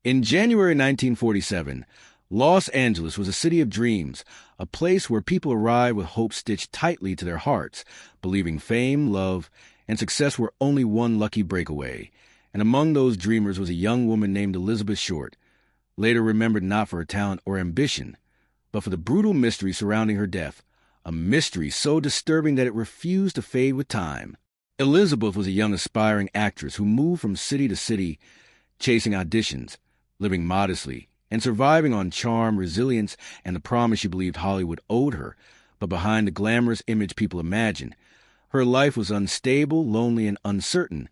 In January 1947, Los Angeles was a city of dreams, a place where people arrived with hope stitched tightly to their hearts, believing fame, love, and success were only one lucky breakaway. And among those dreamers was a young woman named Elizabeth Short, later remembered not for her talent or ambition, but for the brutal mystery surrounding her death, a mystery so disturbing that it refused to fade with time. Elizabeth was a young aspiring actress who moved from city to city, chasing auditions, living modestly, and surviving on charm, resilience, and the promise she believed Hollywood owed her. But behind the glamorous image people imagined, her life was unstable, lonely, and uncertain,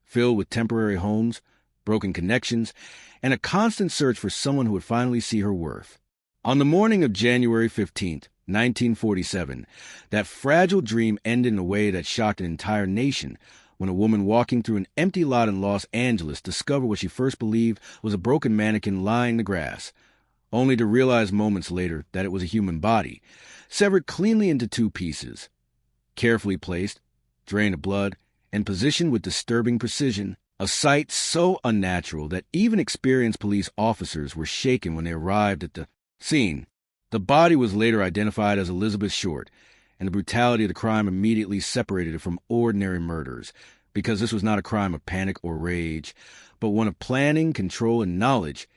filled with temporary homes, broken connections, and a constant search for someone who would finally see her worth. On the morning of January 15th, 1947, that fragile dream ended in a way that shocked an entire nation, when a woman walking through an empty lot in Los Angeles discovered what she first believed was a broken mannequin lying in the grass, only to realize moments later that it was a human body, severed cleanly into two pieces. Carefully placed, drained of blood, and positioned with disturbing precision, a sight so unnatural that even experienced police officers were shaken when they arrived at the scene. The body was later identified as Elizabeth Short, and the brutality of the crime immediately separated it from ordinary murders, because this was not a crime of panic or rage, but one of planning, control, and knowledge,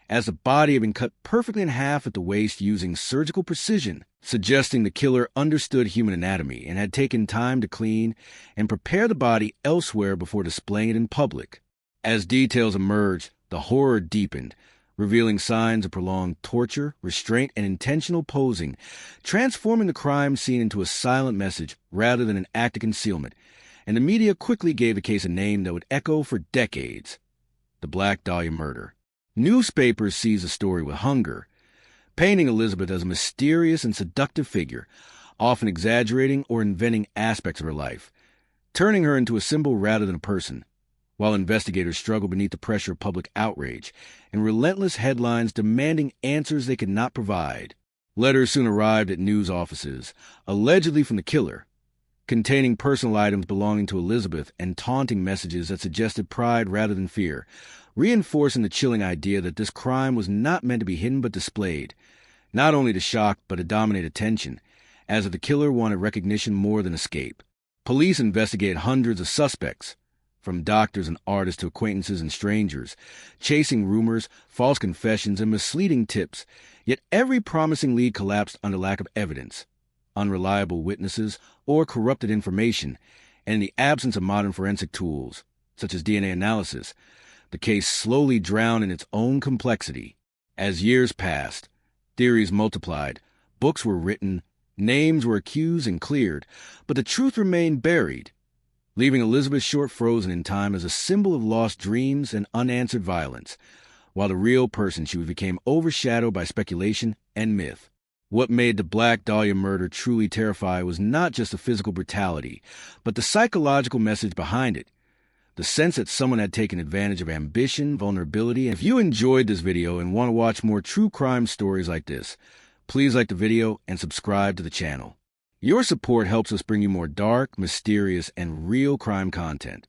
as the body had been cut perfectly in half at the waist using surgical precision, suggesting the killer understood human anatomy and had taken time to clean and prepare the body elsewhere before displaying it in public. As details emerged, the horror deepened, revealing signs of prolonged torture, restraint, and intentional posing, transforming the crime scene into a silent message rather than an act of concealment, and the media quickly gave the case a name that would echo for decades: the Black Dahlia murder. Newspapers seized the story with hunger, painting Elizabeth as a mysterious and seductive figure, often exaggerating or inventing aspects of her life, turning her into a symbol rather than a person, while investigators struggled beneath the pressure of public outrage and relentless headlines demanding answers they could not provide. Letters soon arrived at news offices, allegedly from the killer, containing personal items belonging to Elizabeth and taunting messages that suggested pride rather than fear, reinforcing the chilling idea that this crime was not meant to be hidden but displayed, not only to shock but to dominate attention, as if the killer wanted recognition more than escape. Police investigated hundreds of suspects, from doctors and artists to acquaintances and strangers, chasing rumors, false confessions, and misleading tips, yet every promising lead collapsed under lack of evidence, unreliable witnesses, or corrupted information, and in the absence of modern forensic tools, such as DNA analysis, the case slowly drowned in its own complexity. As years passed, theories multiplied, books were written, names were accused and cleared, but the truth remained buried, leaving Elizabeth Short frozen in time as a symbol of lost dreams and unanswered violence, while the real person she became overshadowed by speculation and myth. What made the Black Dahlia murder truly terrifying was not just the physical brutality, but the psychological message behind it, the sense that someone had taken advantage of ambition, vulnerability. And if you enjoyed this video and want to watch more true crime stories like this, please like the video and subscribe to the channel. Your support helps us bring you more dark, mysterious, and real crime content.